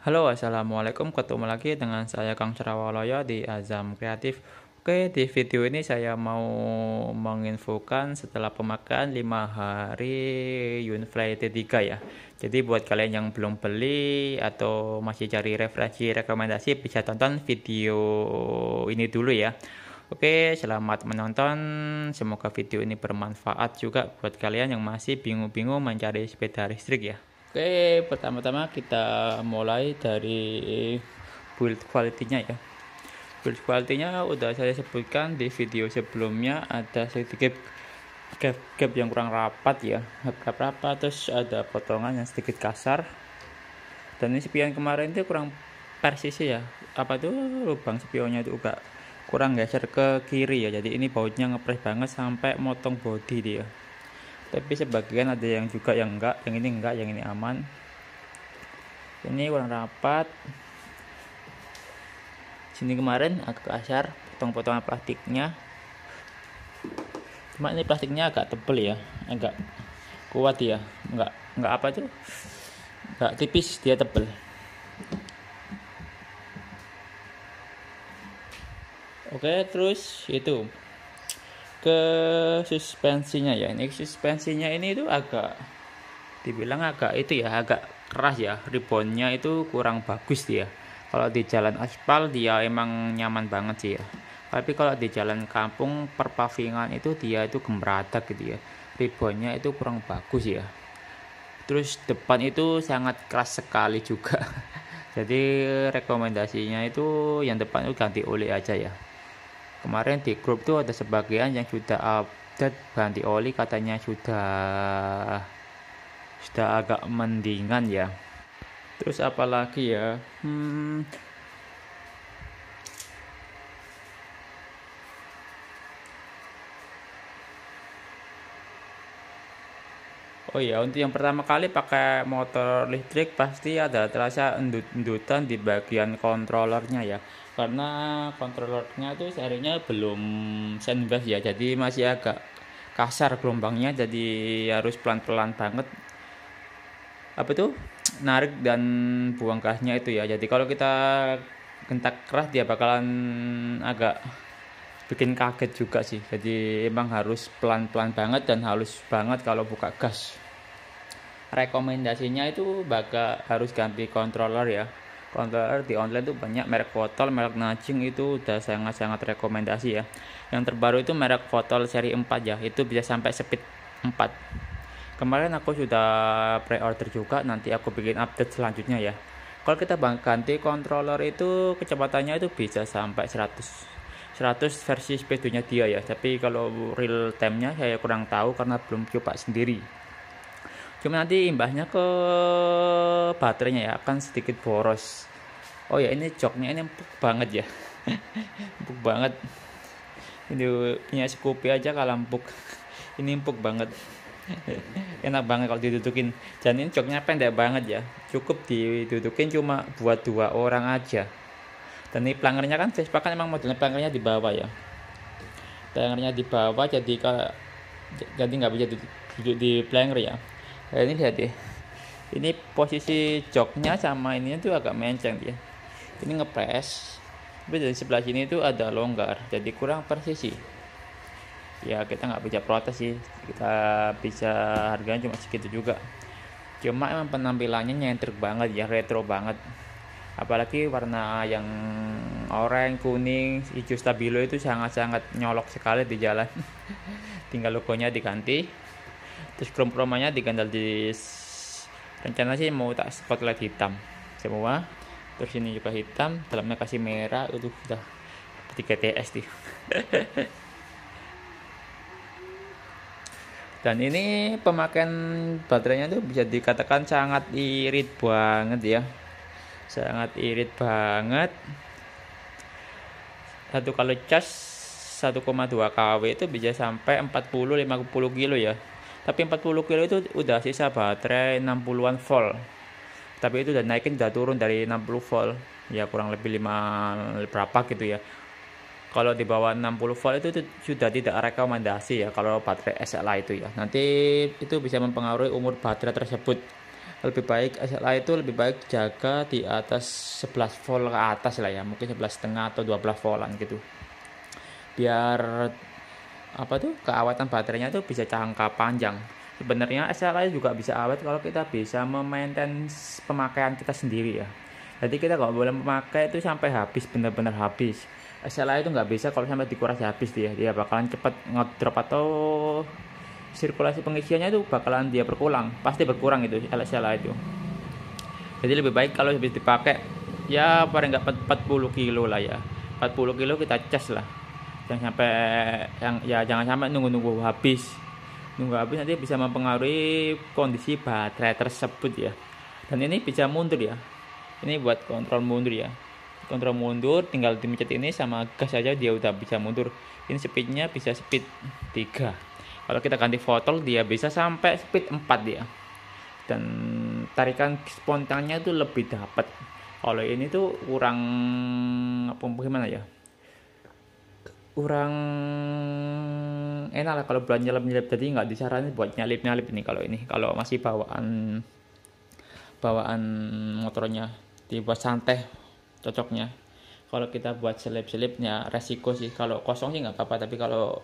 Halo, assalamualaikum. Ketemu lagi dengan saya Kang Cerawaloyo di Azam Kreatif. Oke, di video ini saya mau menginfokan setelah pemakaian 5 hari Unify T3 ya. Jadi buat kalian yang belum beli atau masih cari referensi rekomendasi, bisa tonton video ini dulu ya. Oke, selamat menonton. Semoga video ini bermanfaat juga buat kalian yang masih bingung-bingung mencari sepeda listrik ya. Oke, pertama-tama kita mulai dari build quality-nya ya. Build quality-nya udah saya sebutkan di video sebelumnya, ada sedikit gap yang kurang rapat ya. Gap rapat, terus ada potongan yang sedikit kasar. Dan ini spion kemarin itu kurang persisi ya. Apa tuh lubang spionnya itu juga kurang geser ke kiri ya. Jadi ini bautnya ngepres banget sampai motong bodi dia. Tapi sebagian ada yang juga yang enggak, yang ini aman. Ini kurang rapat. Sini kemarin agak kasar potong-potongan plastiknya. Cuma ini plastiknya agak tebel ya, agak kuat ya, enggak apa tuh, enggak tipis, dia tebel. Oke, terus itu ke suspensinya ya. Ini suspensinya ini itu agak dibilang agak itu ya, agak keras ya. Ribbonnya itu kurang bagus dia. Kalau di jalan aspal dia emang nyaman banget sih ya. Tapi kalau di jalan kampung perpavingan itu dia itu gembratak gitu ya. Ribbonnya itu kurang bagus ya. Terus depan itu sangat keras sekali juga. Jadi rekomendasinya itu yang depan itu ganti oli aja ya. Kemarin di grup tuh ada sebagian yang sudah update ganti oli, katanya sudah agak mendingan ya. Terus apalagi ya, oh iya, untuk yang pertama kali pakai motor listrik pasti ada terasa endut-endutan di bagian kontrolernya ya. Karena kontrolernya itu serinya belum sandwave ya, jadi masih agak kasar gelombangnya, jadi harus pelan-pelan banget apa tuh narik dan buang gasnya itu ya. Jadi kalau kita gentak keras dia bakalan agak bikin kaget juga sih. Jadi emang harus pelan-pelan banget dan halus banget kalau buka gas. Rekomendasinya itu bakal harus ganti controller ya. Controller di online tuh banyak merek botol, merek Najing itu udah sangat-sangat rekomendasi ya. Yang terbaru itu merek botol seri 4 ya, itu bisa sampai speed 4. Kemarin aku sudah pre-order juga, nanti aku bikin update selanjutnya ya. Kalau kita ganti controller itu kecepatannya itu bisa sampai 100 versi speednya dia ya. Tapi kalau real time-nya saya kurang tahu karena belum coba sendiri. Cuma nanti imbasnya ke baterainya ya, akan sedikit boros. Oh ya, ini joknya ini empuk banget ya. Empuk banget. Ini punya Scoopy aja kalau empuk. Ini empuk banget. Enak banget kalau didudukin. Dan ini joknya pendek banget ya. Cukup didudukin cuma buat 2 orang aja. Dan ini plangernya kan Vespa kan emang modelnya plangernya di bawah ya. Plangernya di bawah, jadi nggak bisa duduk di planger ya. Nah, ini lihat deh. Ini posisi joknya sama ininya tuh agak menceng dia. Ini ngepres. Tapi dari sebelah sini tuh ada longgar, jadi kurang presisi. Ya kita nggak bisa protes sih. Kita bisa harganya cuma segitu juga. Cuma emang penampilannya nyentrik banget ya, retro banget. Apalagi warna yang oranye, kuning, hijau stabilo itu sangat-sangat nyolok sekali di jalan. Tinggal logonya diganti. Terus chrome-chromanya diganti rencana sih mau tak spotlight hitam semua. Terus ini juga hitam, dalamnya kasih merah. Udah 3 TS nih. Dan ini pemakaian baterainya tuh bisa dikatakan sangat irit banget ya. Sangat irit banget. Satu kali cas 1,2 kW itu bisa sampai 40-50 kilo ya. Tapi 40 kilo itu udah sisa baterai 60-an volt. Tapi itu udah naikin, udah turun dari 60 volt. Ya kurang lebih 5 berapa gitu ya. Kalau di bawah 60 volt itu sudah tidak rekomendasi ya kalau baterai SLA itu ya. Nanti itu bisa mempengaruhi umur baterai tersebut. Lebih baik SLA itu lebih baik jaga di atas 11 volt ke atas lah ya, mungkin 11,5 atau 12 voltan gitu, biar apa tuh keawatan baterainya tuh bisa jangka panjang. Sebenarnya SLA juga bisa awet kalau kita bisa memaintain pemakaian kita sendiri ya. Jadi kita nggak boleh memakai itu sampai habis, benar-benar habis. SLA itu nggak bisa kalau sampai dikuras habis dia bakalan cepat ngedrop, atau sirkulasi pengisiannya itu bakalan dia berkurang, pasti berkurang itu SLA itu. Jadi lebih baik kalau habis dipakai ya paling nggak 40 kilo lah ya, 40 kilo kita cas lah, jangan sampai jangan sampai nunggu nanti bisa mempengaruhi kondisi baterai tersebut ya. Dan ini bisa mundur ya, ini buat kontrol mundur tinggal dimencet ini sama gas aja dia udah bisa mundur. Ini speednya bisa speed 3, kalau kita ganti throttle dia bisa sampai speed 4 dia, dan tarikan spontannya itu lebih dapat. Kalau ini tuh kurang apa gimana ya, kurang enak lah kalau buat nyelip-nyelip, jadi nggak disarankan buat nyalip-nyalip ini. Kalau masih bawaan motornya dibuat santai cocoknya. Kalau kita buat selip-selipnya resiko sih, kalau kosong sih nggak apa-apa, tapi kalau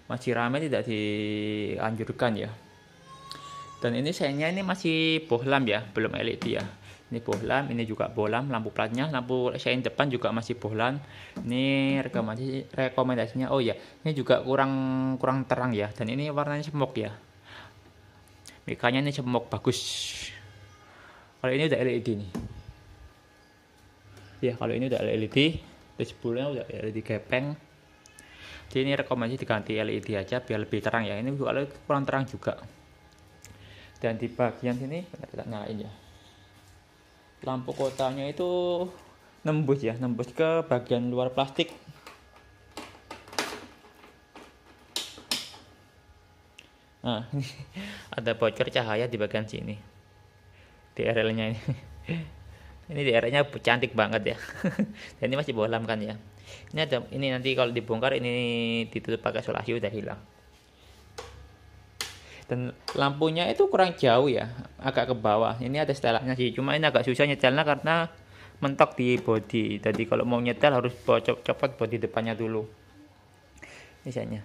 masih ramai tidak dianjurkan ya. Dan ini seinnya ini masih bohlam ya, belum LED ya. Ini bohlam, ini juga bohlam, lampu platnya, lampu sein depan juga masih bohlam. Ini rekomendasinya, oh ya, ini juga kurang terang ya, dan ini warnanya smoke ya. Mikanya ini smoke bagus. Kalau ini udah LED nih. Ya, kalau ini udah LED, dashboardnya udah LED gepeng. Jadi ini rekomendasi diganti LED aja biar lebih terang ya. Ini juga kurang terang juga. Dan di bagian sini kita nyalain ya, lampu kotanya itu nembus ke bagian luar plastik. Nah, ada bocor cahaya di bagian sini, DRL-nya ini. Ini DRL-nya cantik banget ya. Dan ini masih bohlam kan ya. Ini nanti kalau dibongkar ini ditutup pakai solasi udah hilang. Dan lampunya itu kurang jauh ya, agak ke bawah. Ini ada setelannya sih, cuma ini agak susah nyetelnya karena mentok di bodi. Jadi kalau mau nyetel harus copot bodi depannya dulu. Misalnya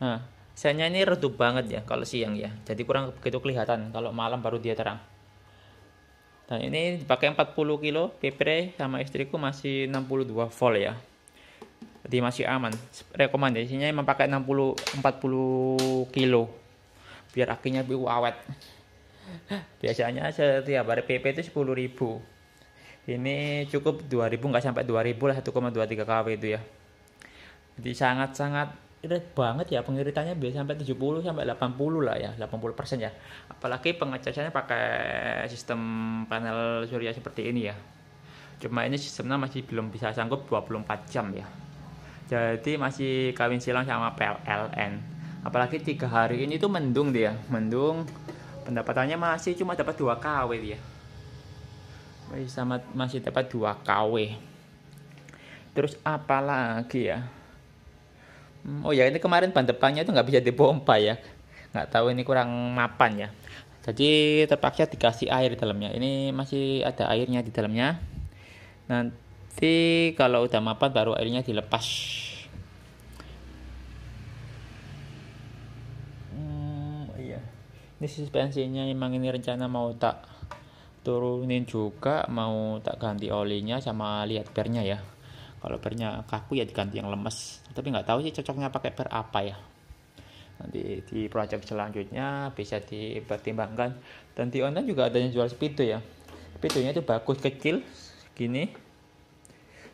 nah, sennya ini redup banget ya kalau siang ya, jadi kurang begitu kelihatan. Kalau malam baru dia terang. Dan ini dipakai 40 kilo PP, sama istriku masih 62 volt ya, jadi masih aman. Rekomendasinya memakai 40 kilo biar akinya lebih awet. Biasanya setiap hari PP itu 10.000, ini cukup 2.000, nggak sampai 2.000 lah, 1,23 kW itu ya. Jadi sangat irit banget ya, pengiritannya bisa sampai 70 sampai 80 lah ya, 80% ya. Apalagi pengecasannya pakai sistem panel surya seperti ini ya. Cuma ini sistemnya masih belum bisa sanggup 24 jam ya. Jadi masih kawin silang sama PLN. Apalagi 3 hari ini tuh mendung dia, pendapatannya masih cuma dapat 2 kW dia. Masih dapat 2 kW. Terus apa lagi ya? Oh ya, ini kemarin ban depannya itu nggak bisa dipompa ya, nggak tahu ini kurang mapan ya, jadi terpaksa dikasih air di dalamnya. Ini masih ada airnya di dalamnya, nanti kalau udah mapan baru airnya dilepas. Iya, ini suspensinya emang ini rencana mau tak turunin juga, mau tak ganti olinya sama lihat pernya ya. Kalau pernya kaku ya diganti yang lemes, tapi nggak tahu sih cocoknya pakai per apa ya. Nanti di project selanjutnya bisa dipertimbangkan. Dan di online juga ada yang jual speedo ya, speedonya itu bagus, kecil gini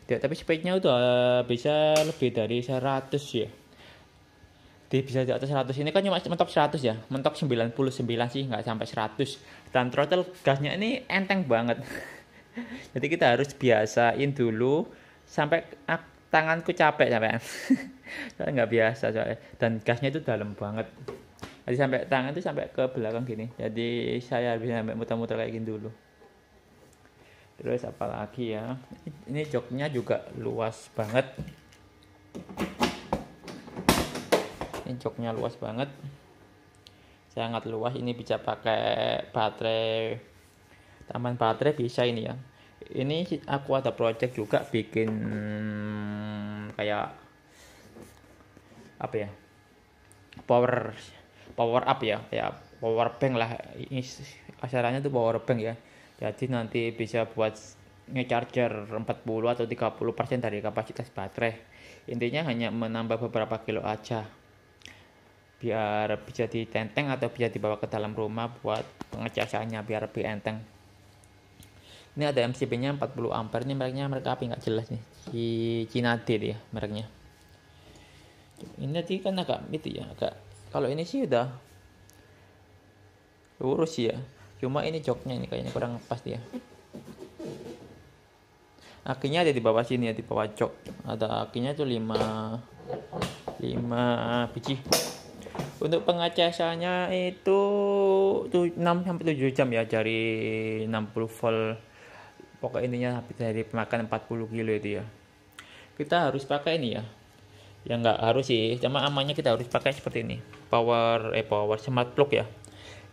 ya, tapi speednya udah bisa lebih dari 100 ya. Bisa di atas 100, ini kan cuma mentok 100 ya, mentok 99 sih, nggak sampai 100. Dan throttle gasnya ini enteng banget. Jadi kita harus biasain dulu sampai tanganku capek sampai nggak biasa soalnya, dan gasnya itu dalam banget, jadi sampai tangan itu sampai ke belakang gini, jadi saya harus sampai muter-muter kayak gini dulu. Terus apa lagi ya, ini joknya juga luas banget, ini joknya luas banget. sangat luas. Ini bisa pakai baterai, tambahan baterai bisa ini ya. Ini aku ada project juga bikin kayak apa ya, power power up ya, kayak power bank lah. Ini acaranya tuh power bank ya. Jadi nanti bisa buat nge-charger 40 atau 30% dari kapasitas baterai. Intinya hanya menambah beberapa kilo aja, biar bisa ditenteng atau bisa dibawa ke dalam rumah buat pengecasannya biar lebih enteng. Ini ada MCB-nya 40 ampere. Ini mereknya merek apa nggak jelas nih, si Cinade ya mereknya. Ini tadi kan agak itu ya, agak, kalau ini sih udah lurus ya, cuma ini joknya ini kayaknya kurang pas dia. Akinya ada di bawah sini ya, di bawah jok ada akinya tuh 5 biji. Untuk pengecasannya itu 6-7 jam ya, dari 60 volt. Pokok intinya habis dari pemakan 40 kilo itu ya. Kita harus pakai ini ya. Ya nggak harus sih, cuma amannya kita harus pakai seperti ini. Power smart plug ya.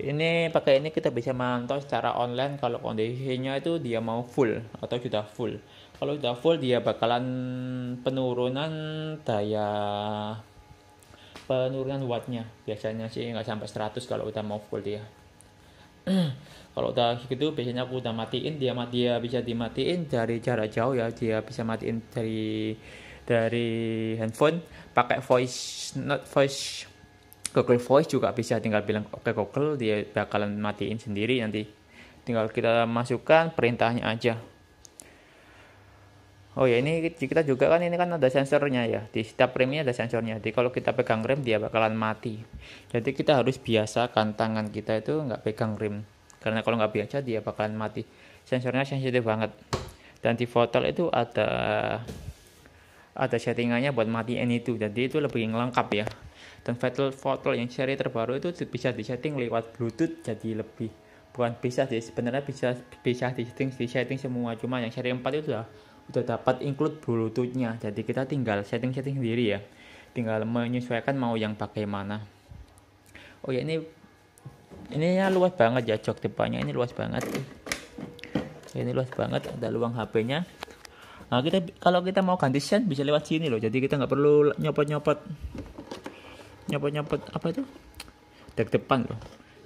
Ini pakai ini kita bisa mantau secara online kalau kondisinya itu dia mau full atau sudah full. Kalau sudah full dia bakalan penurunan wattnya. Biasanya sih nggak sampai 100 kalau udah mau full dia. Kalau udah gitu biasanya aku udah matiin, dia bisa dimatiin dari jarak jauh ya. Dia bisa matiin dari handphone pakai voice Google Voice juga bisa, tinggal bilang oke Google, dia bakalan matiin sendiri. Nanti tinggal kita masukkan perintahnya aja. Oh ya, ini kita juga kan ini kan ada sensornya ya, di setiap remnya ada sensornya. Jadi kalau kita pegang rem dia bakalan mati. Jadi kita harus biasakan tangan kita itu nggak pegang rem, karena kalau nggak biasa dia bakalan mati. Sensornya sensitif banget. Dan di Fotel itu ada settingannya buat matiin itu, jadi itu lebih lengkap ya. Dan Fotel yang seri terbaru itu bisa disetting lewat Bluetooth, jadi lebih, bukan bisa sih sebenarnya, bisa disetting semua, cuma yang seri 4 itu udah dapat include Bluetoothnya, jadi kita tinggal setting sendiri ya, tinggal menyesuaikan mau yang pakai mana. Oh ya, ini ya luas banget ya, jok depannya ini luas banget. Ini luas banget, ada luang HP-nya. Nah, kalau kita mau ganti sen bisa lewat sini loh, jadi kita nggak perlu nyopot apa itu dek depan loh.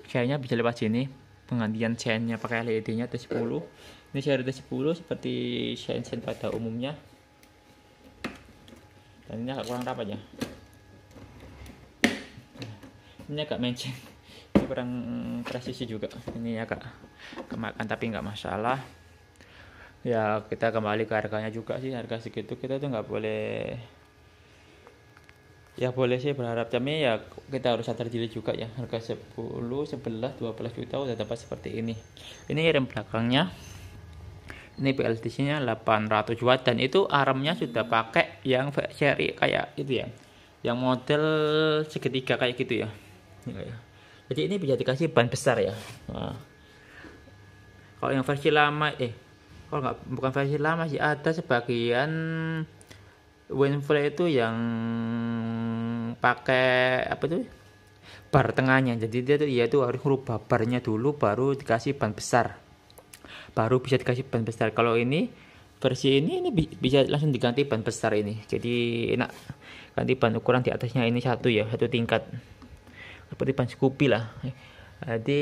Sennya bisa lewat sini, penggantian sennya pakai LED-nya T10. Ini seri T10 seperti sen pada umumnya. Dan ini agak kurang rapat ya. Ini agak menceng, ini kurang presisi juga. Ini agak kemakan tapi nggak masalah. Ya kita kembali ke harganya juga sih, harga segitu kita tuh nggak boleh. Ya boleh sih berharap, tapi ya kita harus sadar diri juga ya, harga 10, 11, 12 juta udah dapat seperti ini. Ini rem belakangnya, ini PLTC-nya 800 watt, dan itu armnya sudah pakai yang seri kayak itu ya, yang model segitiga kayak gitu ya. Jadi ini bisa dikasih ban besar ya. Nah, kalau yang versi lama kalau nggak, bukan versi lama sih, ada sebagian Winfrey itu yang pakai apa tuh, bar tengahnya. Jadi dia tuh harus merubah barnya dulu baru dikasih ban besar, baru bisa dikasih ban besar. Kalau ini versi ini bisa langsung diganti ban besar ini, jadi enak. Ganti ban ukuran di atasnya ini satu tingkat, seperti ban Scoopy lah. Jadi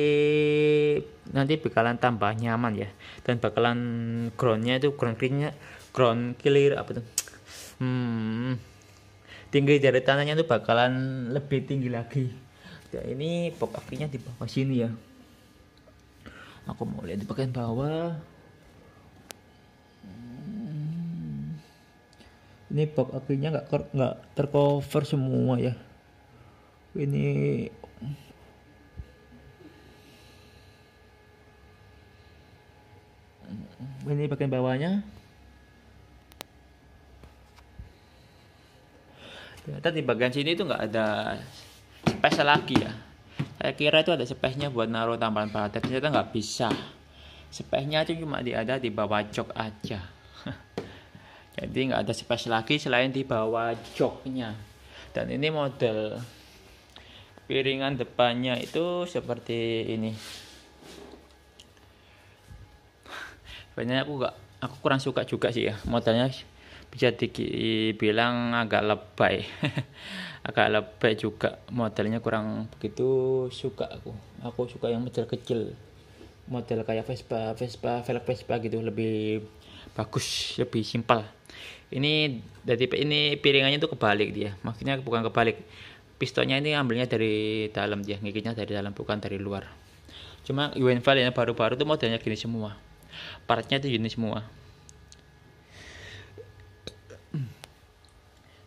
nanti bakalan tambah nyaman ya, dan bakalan groundnya itu ground clear apa tuh, tinggi dari tanahnya tuh bakalan lebih tinggi lagi. Ya, ini box akinya di bawah sini ya. Aku mau lihat di bagian bawah. Ini box akinya nggak tercover semua ya. Ini bagian bawahnya. Ternyata di bagian sini itu nggak ada space lagi ya. Saya kira itu ada space-nya buat naruh tambahan baterai, ternyata nggak bisa. Space-nya itu cuma ada di bawah jok aja. Jadi nggak ada space lagi selain di bawah joknya. Dan ini model Piringan depannya itu seperti ini. Sebenarnya aku kurang suka juga sih ya, modelnya bisa dibilang agak lebay. Agak lebay juga, modelnya kurang begitu suka aku suka yang model kecil, model kayak velg Vespa gitu, lebih bagus, lebih simpel. Ini piringannya tuh kebalik dia, maksudnya bukan kebalik, pistonnya ini ambilnya dari dalam, dia ngikitnya dari dalam bukan dari luar. Cuma Uenval yang baru-baru tuh modelnya gini semua, partnya tuh gini semua.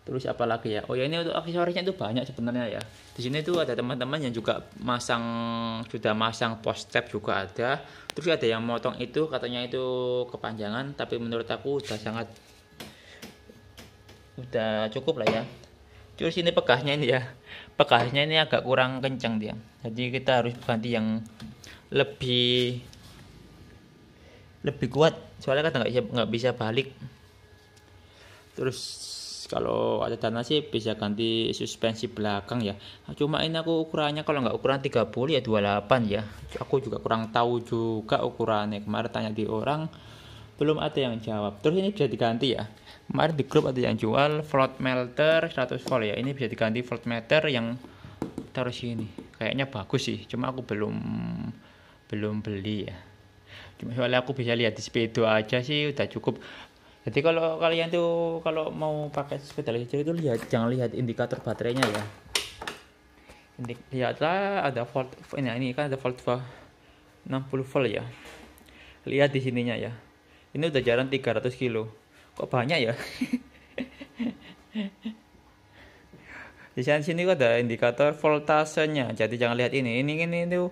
Terus apa lagi ya? Oh ya, ini untuk aksesorisnya itu banyak sebenarnya ya. Di sini tuh ada teman-teman yang juga sudah masang post tab juga ada. Terus ada yang motong itu, katanya itu kepanjangan, tapi menurut aku udah cukup lah ya. Terus ini pegahnya ini ya. Pegahnya ini agak kurang kencang dia. Jadi kita harus ganti yang lebih kuat. Soalnya kan nggak bisa balik. Terus kalau ada dana sih bisa ganti suspensi belakang ya. Cuma ini aku ukurannya kalau nggak ukuran 30 ya 28 ya. Aku juga kurang tahu juga ukurannya. Kemarin tanya di orang belum ada yang jawab. Terus ini bisa diganti ya. Kemarin di grup ada yang jual float meter 100 volt ya. Ini bisa diganti float meter yang taruh sini. Kayaknya bagus sih. Cuma aku belum beli ya. Cuma soalnya aku bisa lihat di Speedo aja sih udah cukup. Jadi kalau kalian tuh kalau mau pakai sepeda listrik itu jangan lihat indikator baterainya ya. Lihatlah ada volt, ini kan ada volt 60 volt ya. Lihat di sininya ya. Ini udah jalan 300 kilo. Kok banyak ya? Di sini kok ada indikator voltasenya. Jadi jangan lihat ini. Ini tuh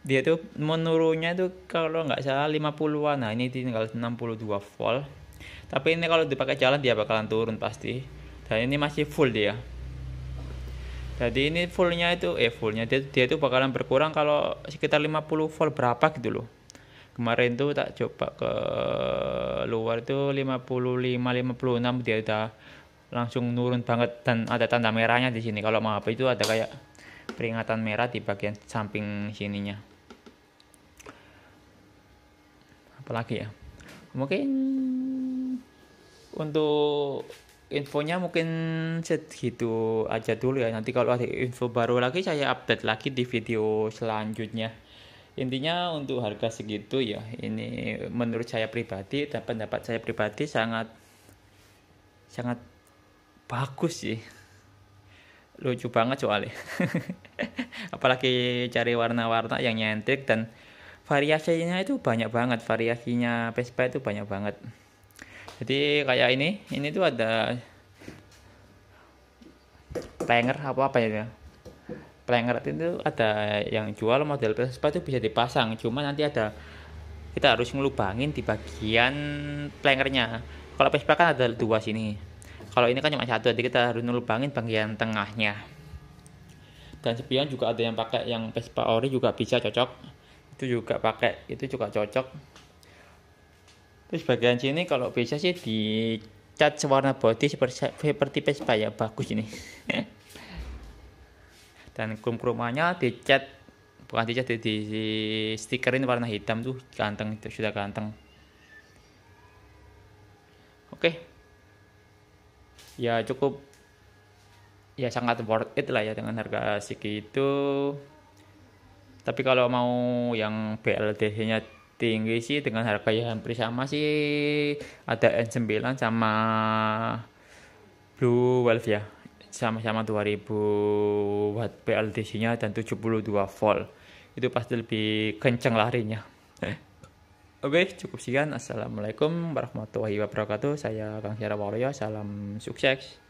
dia tuh menurunnya tuh kalau nggak salah 50-an. Nah, ini tinggal 62 volt. Tapi ini kalau dipakai jalan dia bakalan turun pasti. Dan ini masih full dia. Jadi ini fullnya dia tuh bakalan berkurang kalau sekitar 50 volt berapa gitu loh. Kemarin tuh tak coba ke luar itu 56 dia udah langsung nurun banget dan ada tanda merahnya di sini. Kalau mau HP itu ada kayak peringatan merah di bagian samping sininya. Apalagi ya? Mungkin untuk infonya mungkin segitu aja dulu ya. Nanti kalau ada info baru lagi saya update lagi di video selanjutnya. Intinya untuk harga segitu ya, ini menurut saya pribadi dan pendapat saya pribadi sangat bagus sih. Lucu banget soalnya. Apalagi cari warna-warna yang nyentrik dan variasinya itu banyak banget. Variasinya Vespa itu banyak banget. Jadi kayak ini tuh ada planger apa ya. Planger itu ada yang jual model Vespa itu bisa dipasang. Cuma nanti kita harus ngelubangin di bagian plangernya. Kalau Vespa kan ada 2 sini. Kalau ini kan cuma 1, jadi kita harus ngelubangin bagian tengahnya. Dan sepion juga ada yang pakai yang Vespa ori juga bisa cocok. Itu juga pakai, itu juga cocok. Terus bagian sini kalau bisa sih dicat warna body seperti Vespa ya, bagus ini. Dan krum-krumannya bukan dicat, di stikerin warna hitam tuh, ganteng, itu sudah ganteng. Oke. Ya cukup, ya sangat worth it lah ya dengan harga segitu. Tapi kalau mau yang BLDC-nya tinggi sih dengan harga yang hampir sama sih, ada N9 sama Blue Wolf ya, sama-sama 2000 watt BLDC-nya dan 72 volt. Itu pasti lebih kencang larinya. Oke, cukup sekian. Assalamualaikum warahmatullahi wabarakatuh. Saya Kang Syara Waluyo. Salam sukses.